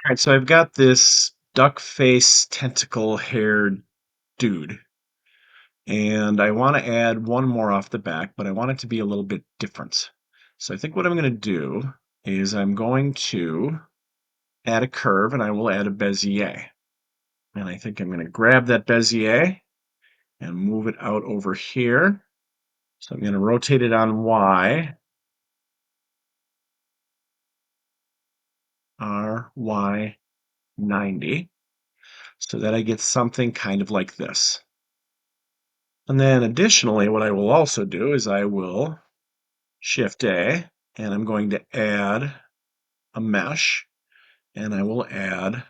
All right, so I've got this duck face tentacle haired dude, and I want to add one more off the back, but I want it to be a little bit different. So I think what I'm going to do is I'm going to add a curve and I will add a Bezier. And I think I'm going to grab that Bezier and move it out over here. So I'm going to rotate it on Y, R, Y, 90, so that I get something kind of like this. And then additionally, what I will also do is I will Shift A, and I'm going to add a mesh, and I will add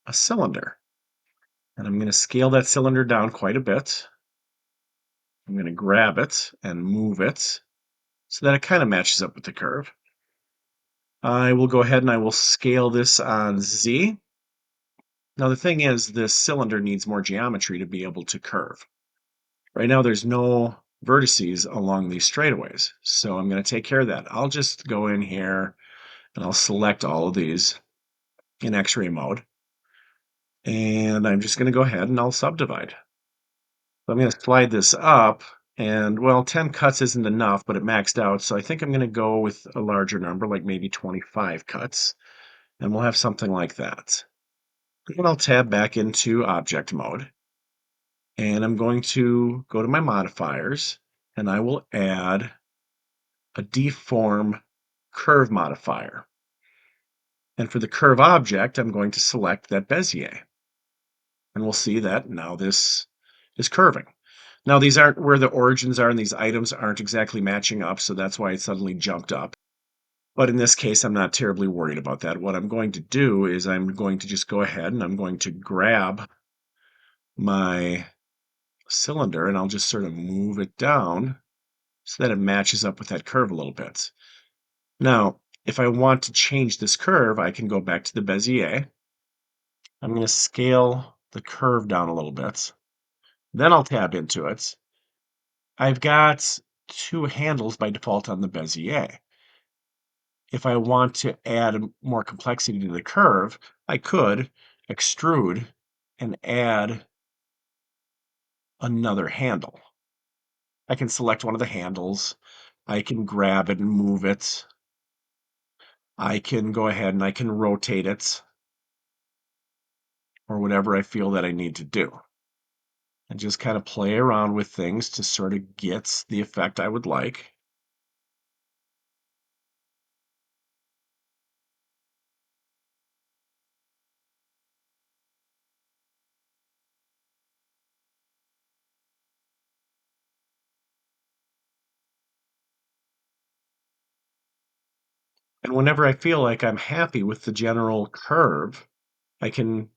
a cylinder. And I'm going to scale that cylinder down quite a bit. I'm going to grab it and move it so that it kind of matches up with the curve. I will go ahead and I will scale this on Z. Now the thing is, this cylinder needs more geometry to be able to curve. Right now there's no vertices along these straightaways, so I'm going to take care of that. I'll just go in here and I'll select all of these in X-ray mode. And I'm just going to go ahead and I'll subdivide. So I'm going to slide this up, and well, 10 cuts isn't enough, but it maxed out. So I think I'm going to go with a larger number, like maybe 25 cuts, and we'll have something like that. And I'll tab back into object mode, and I'm going to go to my modifiers, and I will add a deform curve modifier. And for the curve object, I'm going to select that Bezier. And we'll see that now this is curving. Now these aren't where the origins are, and these items aren't exactly matching up, so that's why it suddenly jumped up. But in this case, I'm not terribly worried about that. What I'm going to do is I'm going to just go ahead and I'm going to grab my cylinder and I'll just sort of move it down so that it matches up with that curve a little bit. Now, if I want to change this curve, I can go back to the Bezier. I'm going to scale the curve down a little bit. Then I'll tab into it. I've got two handles by default on the Bezier. If I want to add more complexity to the curve, I could extrude and add another handle. I can select one of the handles. I can grab it and move it. I can go ahead and I can rotate it or whatever I feel that I need to do. And just kind of play around with things to sort of get the effect I would like. And whenever I feel like I'm happy with the general curve, I can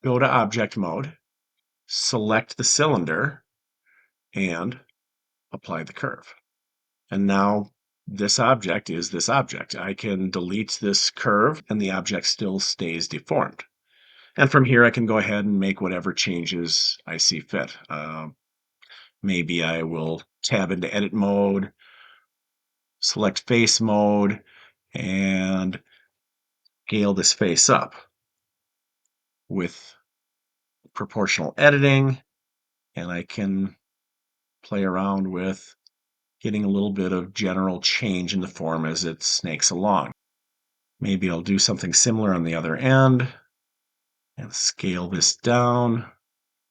go to object mode, select the cylinder, and apply the curve. And now this object is this object. I can delete this curve and the object still stays deformed. And from here, I can go ahead and make whatever changes I see fit. Maybe I will tab into edit mode, select face mode, and scale this face up with proportional editing. And I can play around with getting a little bit of general change in the form as it snakes along. Maybe I'll do something similar on the other end and scale this down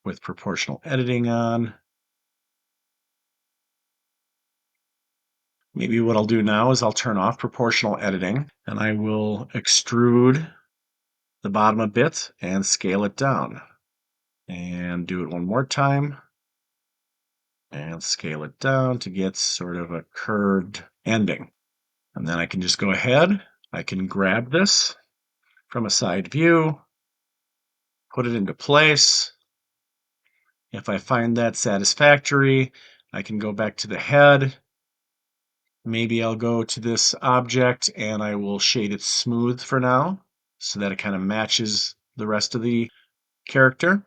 with proportional editing on. Maybe what I'll do now is I'll turn off proportional editing and I will extrude the bottom a bit and scale it down. And do it one more time and scale it down to get sort of a curved ending. And then I can just go ahead, I can grab this from a side view, put it into place. If I find that satisfactory, I can go back to the head. Maybe I'll go to this object and I will shade it smooth for now so that it kind of matches the rest of the character.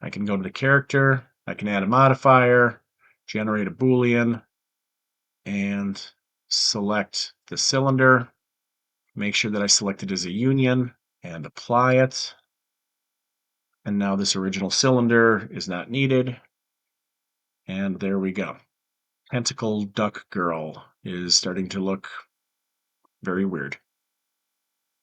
I can go to the character, I can add a modifier, generate a Boolean, and select the cylinder. make sure that I select it as a union and apply it. And now this original cylinder is not needed. And there we go. Tentacle duck girl is starting to look very weird.